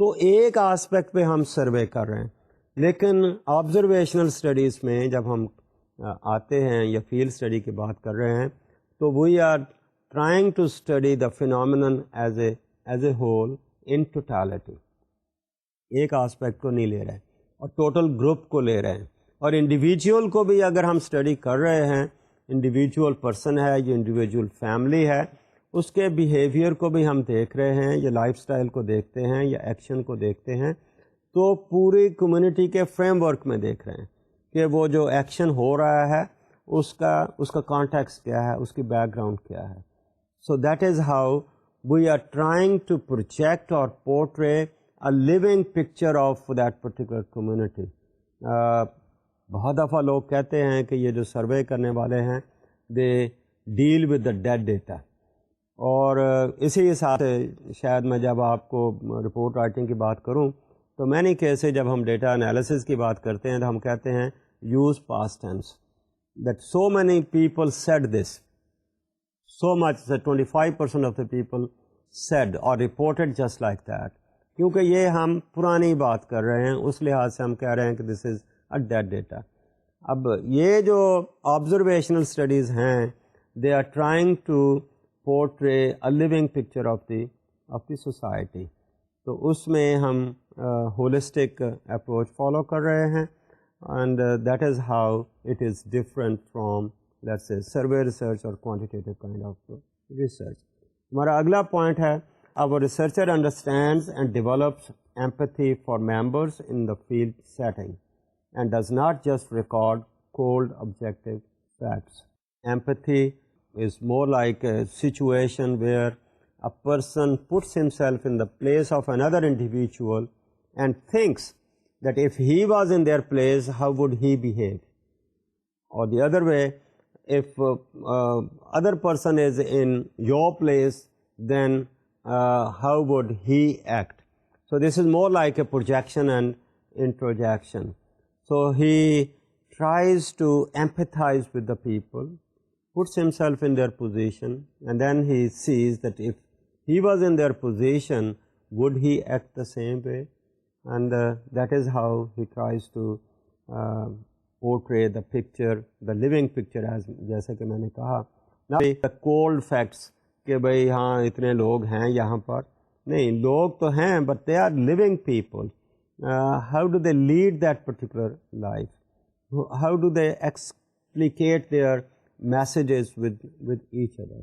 تو ایک آسپیکٹ پہ ہم سروے کر رہے ہیں, لیکن آبزرویشنل اسٹڈیز میں جب ہم آتے ہیں یا فیلڈ اسٹڈی کی بات کر رہے ہیں تو we are trying to study the phenomenon as a whole in totality. ایک آسپیکٹ کو نہیں لے رہے اور ٹوٹل گروپ کو لے رہے ہیں. اور انڈیویجول کو بھی اگر ہم اسٹڈی کر رہے ہیں, انڈیویجول پرسن ہے یا انڈیویجول فیملی ہے, اس کے بیہیویئر کو بھی ہم دیکھ رہے ہیں, یا لائف سٹائل کو دیکھتے ہیں, یا ایکشن کو دیکھتے ہیں, تو پوری کمیونٹی کے فریم ورک میں دیکھ رہے ہیں کہ وہ جو ایکشن ہو رہا ہے اس کا کانٹیکسٹ کیا ہے, اس کی بیک گراؤنڈ کیا ہے. So that is how we are trying to project اور portray a living picture of that particular community. بہت دفعہ لوگ کہتے ہیں کہ یہ جو سروے کرنے والے ہیں they deal with the dead data, اور اسی کے ساتھ شاید میں جب آپ کو رپورٹ رائٹنگ کی بات کروں تو مینی کیسز جب ہم ڈیٹا انالیسس کی بات کرتے ہیں تو ہم کہتے ہیں use past tense, that so many people said this, so much that 25% of the people said or reported just like that. کیونکہ یہ ہم پرانی بات کر رہے ہیں, اس لحاظ سے ہم کہہ رہے ہیں کہ this is a dead data. اب یہ جو آبزرویشنل اسٹڈیز ہیں they are trying to portray a living picture of the society. تو اس میں ہم ہولسٹک اپروچ فالو کر رہے ہیں, and that is how it is different from let's say survey research اور کوانٹیٹیو کائنڈ آف research. ہمارا اگلا پوائنٹ ہے our researcher understands and develops empathy for members in the field setting and does not just record cold objective facts. Empathy is more like a situation where a person puts himself in the place of another individual and thinks that if he was in their place, how would he behave? Or the other way, if other person is in your place, then how would he act? So this is more like a projection and introjection. So he tries to empathize with the people, puts himself in their position, and then he sees that if he was in their position, would he act the same way? And that is how he tries to portray the picture, the living picture, as جیسے کہ میں نے کہا. Now the cold facts کہ بھئی ہاں اتنے لوگ ہیں یہاں پر، نہیں لوگ تو ہیں but they are living people. How do they lead that particular life? How do they explicate their messages with each other?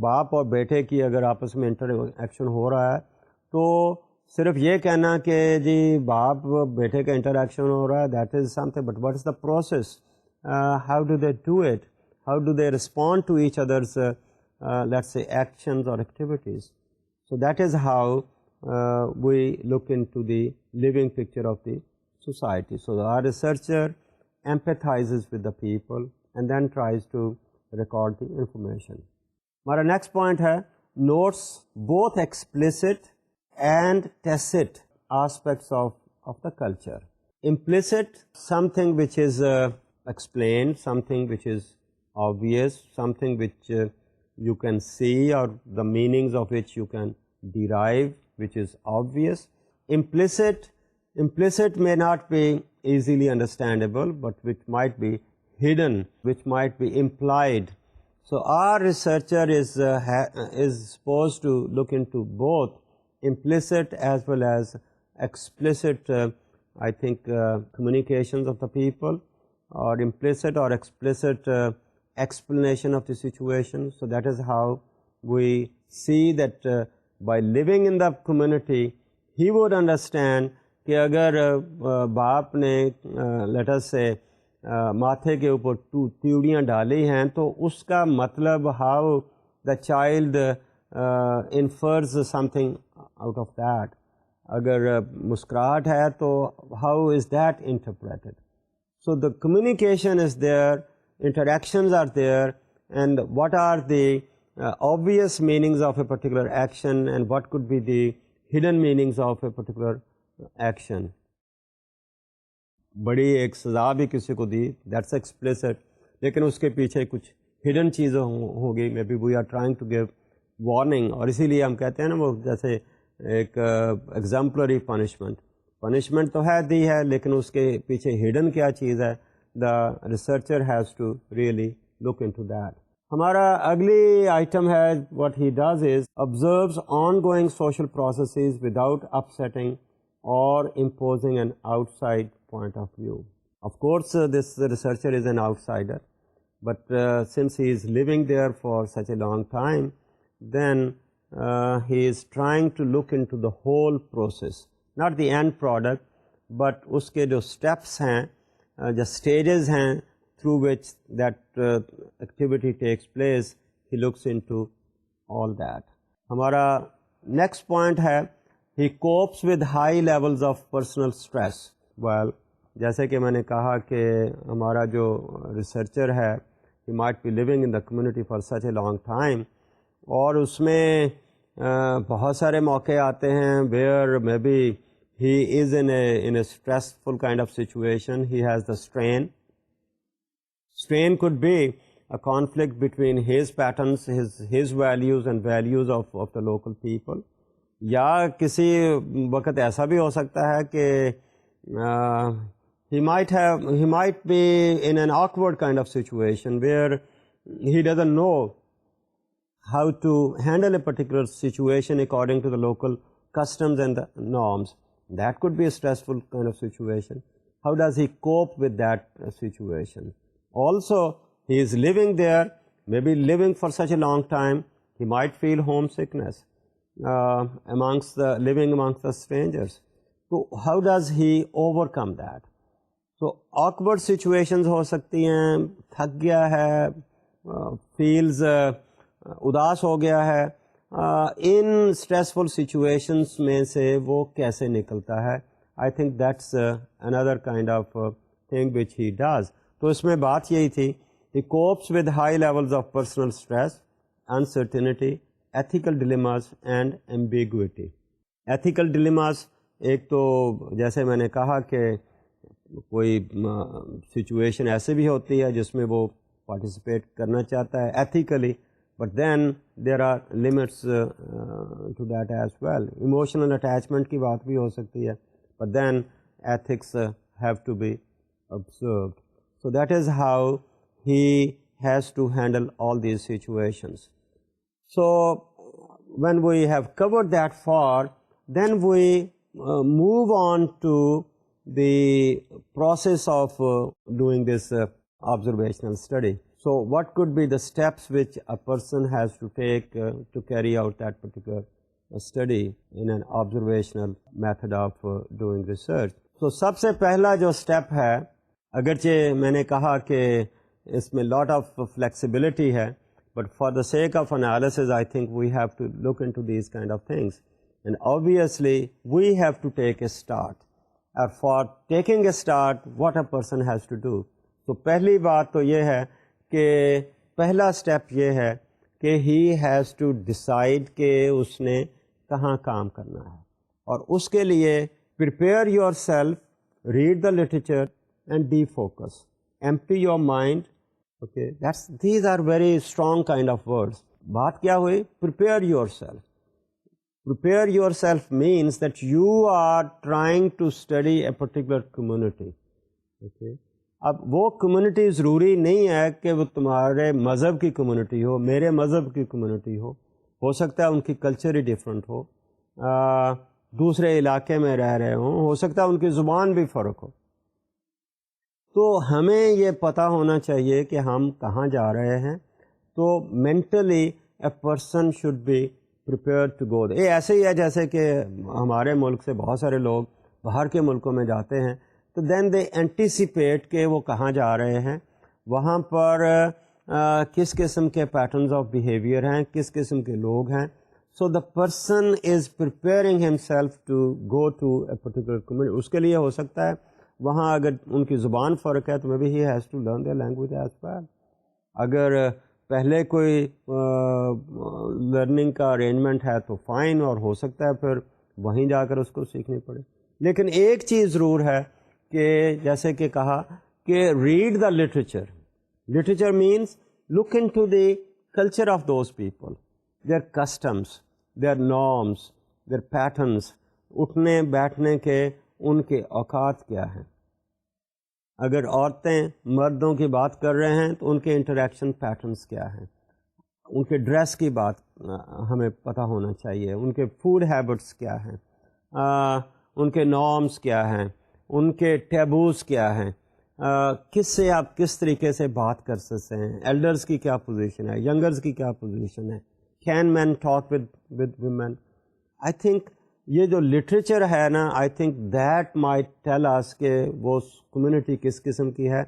باپ اور بیٹے کی اگر آپس میں انٹر ایکشن ہو رہا ہے تو صرف یہ کہنا کہ جی باپ بیٹے کا انٹر ایکشن ہو رہا ہے that is something, but what is the process? How do they do it? How do they respond to each others let's say actions اور activities? So that is how we look into the living picture of the society. So our researcher empathizes with the people and then tries to record the information. ہمارا نیکسٹ پوائنٹ ہے notes both explicit and tacit aspects of the culture. Implicit, something which is explained, something which is obvious, something which you can see or the meanings of which you can derive, which is obvious. Implicit may not be easily understandable, but which might be hidden, which might be implied. So our researcher is supposed to look into both implicit as well as explicit, I think, communications of the people, or implicit or explicit explanation of the situation. So that is how we see that by living in the community, he would understand کہ اگر باپ نے لیٹ اس سے ماتھے کے اوپر تیوڑیاں ڈالی ہیں تو اس کا مطلب how the child infers something out of that. اگر مسکراہٹ ہے تو how is that interpreted? So the communication is there, interactions are there, and what are the obvious meanings of a particular action and what could be the hidden meanings of a particular action. بڑی ایک سزا بھی کسی کو دی دیٹس ایکسپلیسٹ, لیکن اس کے پیچھے کچھ ہڈن چیزیں ہوگی, may be we are trying to give warning, اور اسی لیے ہم کہتے ہیں نا وہ جیسے ایک ایگزامپلری پنشمنٹ تو ہے دی ہے, لیکن اس کے پیچھے ہڈن کیا چیز ہے, the researcher has to really look into that. ہمارا اگلی آئٹم ہے what he does is observes ongoing social processes without upsetting or imposing an outside point of view. Of course, this researcher is an outsider, but since he is living there for such a long time, then he is trying to look into the whole process, not the end product, but uske jo steps hain, jo stages hain through which that activity takes place, he looks into all that. Hamara next point hai he copes with high levels of personal stress. Well, جیسے کہ میں نے کہا کہ ہمارا جو ریسرچر ہے he might be living in the community for such a long time, اور اس میں بہت سارے موقع آتے ہیں where maybe he is in a stressful kind of situation, he has the strain. Strain could be a conflict between his patterns, his values and values of the local people. یا کسی وقت ایسا بھی ہو سکتا ہے کہ he might be in an awkward kind of situation where he doesn't know how to handle a particular situation according to the local customs and the norms. That could be a stressful kind of situation. How does he cope with that situation? Also, he is living there, maybe living for such a long time, he might feel homesickness living amongst the strangers. So how does he overcome that? So awkward situations ہو سکتی ہیں, تھک گیا ہے, feels اداس ہو گیا ہے, ان اسٹریسفل سچویشنس میں سے وہ کیسے نکلتا ہے. I think that's another kind of thing which he does. تو اس میں بات یہی تھی, he copes with high levels of personal stress, uncertainty, ethical dilemmas and ambiguity. ethical dilemmas ایک تو جیسے میں نے کہا کہ کوئی سچویشن ایسے بھی ہوتی ہے جس میں وہ پارٹیسپیٹ کرنا چاہتا ہے ethically, but then there are limits to that as well. Emotional attachment کی بات بھی ہو سکتی ہے, but then ethics have to be observed. So that is how he has to handle all these situations. So when we have covered that far, then we move on to the process of doing this observational study. So what could be the steps which a person has to take to carry out that particular study in an observational method of doing research. So سب سے پہلا جو اسٹیپ ہے, اگرچہ میں نے کہا کہ اس میں لاٹ آف فلیکسیبلٹی ہے, but for the sake of analysis I think we have to look into these kind of things, and obviously we have to take a start. For taking a start, what a person has to do. تو پہلی بات تو یہ ہے کہ پہلا اسٹیپ یہ ہے کہ he has to decide کہ اس نے کہاں کام کرنا ہے, اور اس کے لیے prepare yourself, read the literature and defocus, empty your mind. Okay, these are very strong kind of words. بات کیا ہوئی؟ prepare yourself. Prepare yourself means that you are trying to study a particular community. Okay. اب وہ کمیونٹی ضروری نہیں ہے کہ وہ تمہارے مذہب کی کمیونٹی ہو, میرے مذہب کی کمیونٹی ہو سکتا ہے ان کی کلچر ہی ڈفرینٹ ہو, دوسرے علاقے میں رہ رہے ہوں, ہو سکتا ہے ان کی زبان بھی فرق ہو. تو ہمیں یہ پتہ ہونا چاہیے کہ ہم کہاں جا رہے ہیں. تو mentally a person should be prepared to go. یہ ایسے ہی ہے جیسے کہ ہمارے ملک سے بہت سارے لوگ باہر کے ملکوں میں جاتے ہیں, تو دین دے اینٹیسپیٹ کہ وہ کہاں جا رہے ہیں, وہاں پر کس قسم کے پیٹرنز آف بیہیویئر ہیں, کس قسم کے لوگ ہیں. So the person is preparing himself to go to a particular community. اس کے لیے ہو سکتا ہے وہاں اگر ان کی زبان فرق ہے تو may be he has to learn their language as well. اگر پہلے کوئی لرننگ کا ارینجمنٹ ہے تو فائن, اور ہو سکتا ہے پھر وہیں جا کر اس کو سیکھنی پڑے. لیکن ایک چیز ضرور ہے کہ جیسے کہ کہا کہ read the literature. Literature means look into the culture of those people, their customs, their norms, their patterns, اٹھنے بیٹھنے کے ان کے اوقات کیا ہیں. اگر عورتیں مردوں کی بات کر رہے ہیں تو ان کے انٹریکشن پیٹرنس کیا ہیں, ان کے ڈریس کی بات ہمیں پتہ ہونا چاہیے, ان کے فوڈ ہیبٹس کیا ہیں, ان کے نارمس کیا ہیں, ان کے ٹیبوز کیا ہیں, کس سے آپ کس طریقے سے بات کر سکتے ہیں, ایلڈرز کی کیا پوزیشن ہے, ینگرز کی کیا پوزیشن ہے, can men talk with women. I think یہ جو لٹریچر ہے نا, I think that might tell us کہ وہ کمیونٹی کس قسم کی ہے.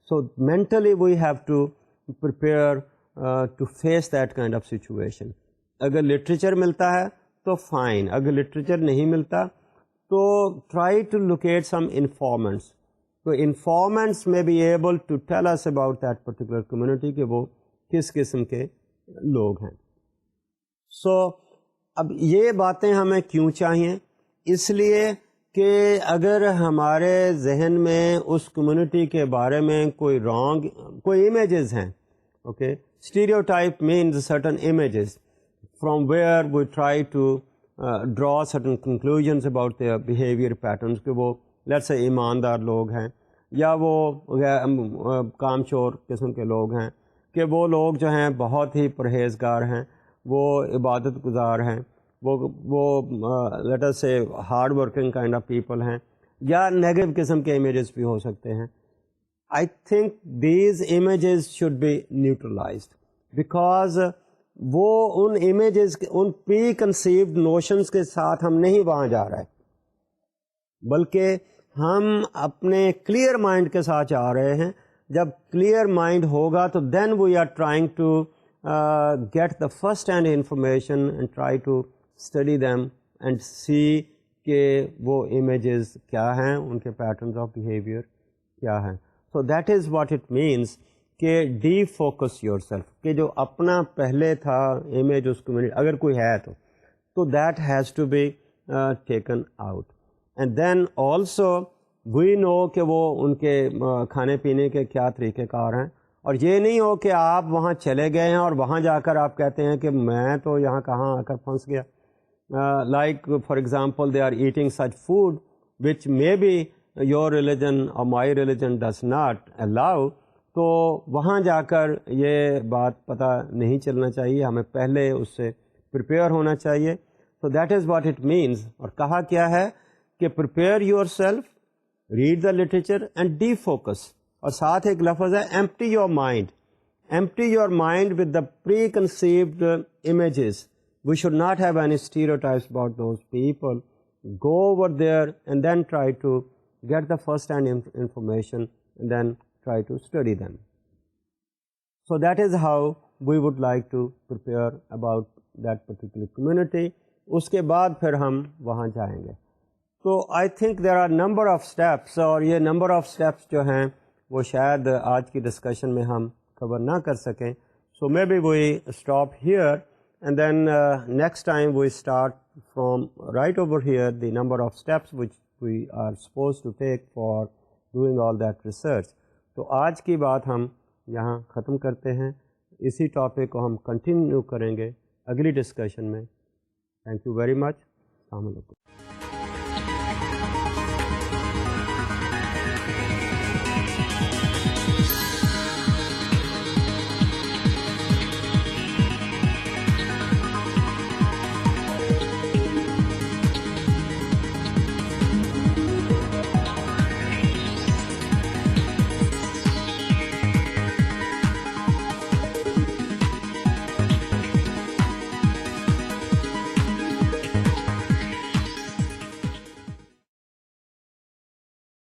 So mentally we have to prepare to face that kind of situation. اگر لٹریچر ملتا ہے تو فائن, اگر لٹریچر نہیں ملتا تو try to locate some informants. تو انفارمنٹس میں be able to tell us about that particular community کہ وہ کس قسم کے لوگ ہیں. سو اب یہ باتیں ہمیں کیوں چاہیے؟ اس لیے کہ اگر ہمارے ذہن میں اس کمیونٹی کے بارے میں کوئی امیجز ہیں, okay, stereotype means certain images from where we try to draw certain conclusions about their behavior patterns, کہ وہ لیٹس سے ایماندار لوگ ہیں یا وہ کام چور قسم کے لوگ ہیں, کہ وہ لوگ جو ہیں بہت ہی پرہیزگار ہیں, وہ عبادت گزار ہیں, وہ لیٹ اس سے hard working kind of people ہیں, یا نیگیٹو قسم کے امیجز بھی ہو سکتے ہیں. I think these images should be neutralised. Because وہ ان images in preconceived notions کے ساتھ ہم نہیں وہاں جا رہے، بلکہ ہم اپنے کلیئر مائنڈ کے ساتھ جا رہے ہیں. جب کلیئر مائنڈ ہوگا تو then we are trying to get the first hand information and try to study them and see کہ وہ امیجز کیا ہیں، ان کے پیٹرنز آف بیہیویئر کیا ہیں. سو that is what it means کہ ڈی فوکس یور سیلف، کہ جو اپنا پہلے تھا امیج اس کمیونٹی اگر کوئی ہے تو that has to be taken out. And then also we know کہ وہ ان کے کھانے پینے کے کیا طریقہ کار ہیں، اور یہ نہیں ہو کہ آپ وہاں چلے گئے ہیں اور وہاں جا کر آپ کہتے ہیں کہ میں تو یہاں کہاں آ کر پھنس گیا. Like for example they are eating such food which may be your religion اور my religion does not allow. تو وہاں جا کر یہ بات پتہ نہیں چلنا چاہیے، ہمیں پہلے اس سے پریپیئر ہونا چاہیے. So that is what it means. اور کہا کیا ہے کہ prepare yourself, read the literature and defocus. اور ساتھ ایک لفظ ہے empty your mind. Empty your mind with the preconceived images. We should not have any stereotypes about those people. Go over there and then try to get the first-hand information and then try to study them. So that is how we would like to prepare about that particular community. اس کے بعد پھر ہم وہاں جائیں گے. تو I think there are number of steps, اور یہ نمبر آف اسٹیپس جو ہیں وہ شاید آج کی ڈسکشن میں ہم کور نہ کر سکیں. So may be we stop here and then next time we start from right over here the number of steps which we are suppose to take for doing all that research. تو آج کی بات ہم یہاں ختم کرتے ہیں. اسی ٹاپک کو ہم کنٹینیو کریں گے اگلی ڈسکشن میں. Thank you very much. Assalamu alaikum.